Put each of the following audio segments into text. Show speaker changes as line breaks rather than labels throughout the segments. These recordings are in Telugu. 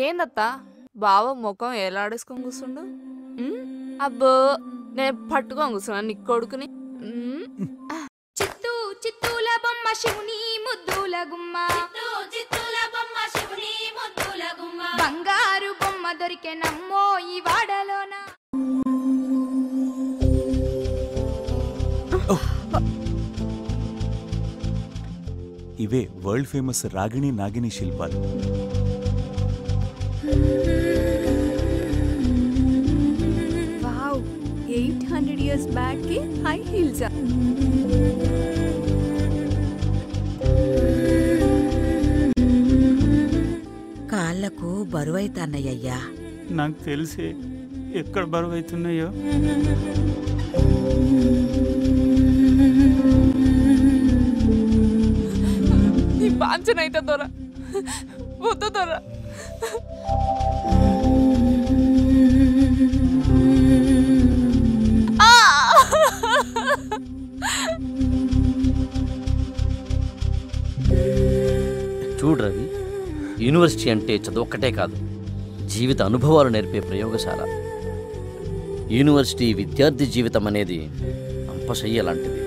ఏందత్తా బావ ముఖం ఏలాడేసుకొని కూర్చుండు? అబ్బో నేను పట్టుకొని కూర్చున్నా నీ కొడుకుని.
చిత్తూ చిత్తూల బొమ్మ శివుని ముద్దుల గుమ్మ, బంగారు బొమ్మ దొరికే నమ్మో ఈ వాడలోన.
ఇవే వరల్డ్ ఫేమస్ రాగిణి నాగిని శిల్పాలు.
వావ్, 800 years back కి హై హీల్స్.
కాళ్ళకు బరువైతన్నయ్యా.
నాకు తెలిసే ఎక్కడ బరువైతున్నాయో.
నీ బాంచనైతే దొర వద్దు దొర.
చూడు రవి, యూనివర్సిటీ అంటే చదువొక్కటే కాదు, జీవిత అనుభవాలు నేర్పే ప్రయోగశాల. యూనివర్సిటీ విద్యార్థి జీవితం అనేది అంపశయ్య లాంటిది.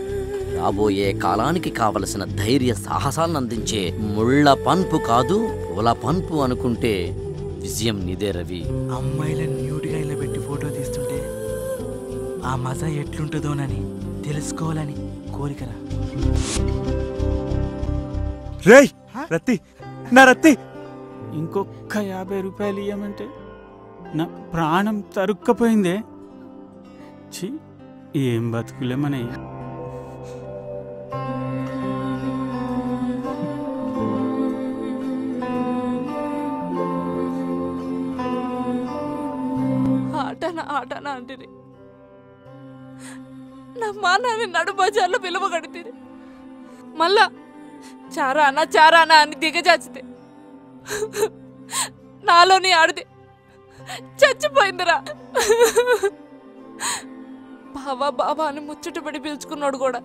రాబోయే కాలానికి కావలసిన ధైర్య సాహసాలను అందించే ముళ్ళ పన్పు కాదు పూల పన్పు అనుకుంటే విజయం నీదే రవి.
అమ్మాయిలను న్యూట్గా ఇలా పెట్టి ఫోటో తీస్తుంటే ఆ మజా ఎట్లుంటుందోనని తెలుసుకోవాలని కోరికరా.
రేయ్ రత్తి, నా రత్తి,
ఇంకొక 50 రూపాయలు ఇవ్వమంటే నా ప్రాణం తరుక్కపోయిందే. ఛీ, ఏం బతుకులేమనయ్య.
ఆటనా అంటే నా మానాన్ని నడు బజార్లో పిలువ కడితే మళ్ళా చారానా అని దిగజాచితే నాలోని ఆడితే చచ్చిపోయిందిరా. బాబా అని ముచ్చటపడి పిలుచుకున్నాడు కూడా.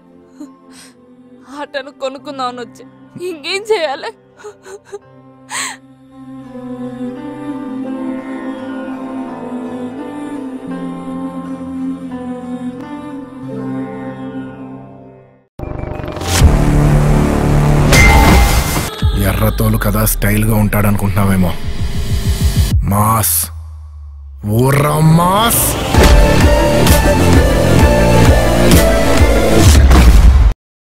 ఆటను కొనుక్కుందామని వచ్చి ఇంకేం చేయాలి?
ఎర్రతోలు కదా స్టైల్గా ఉంటాడనుకుంటున్నావేమో. Mass, ఊర్రా mass.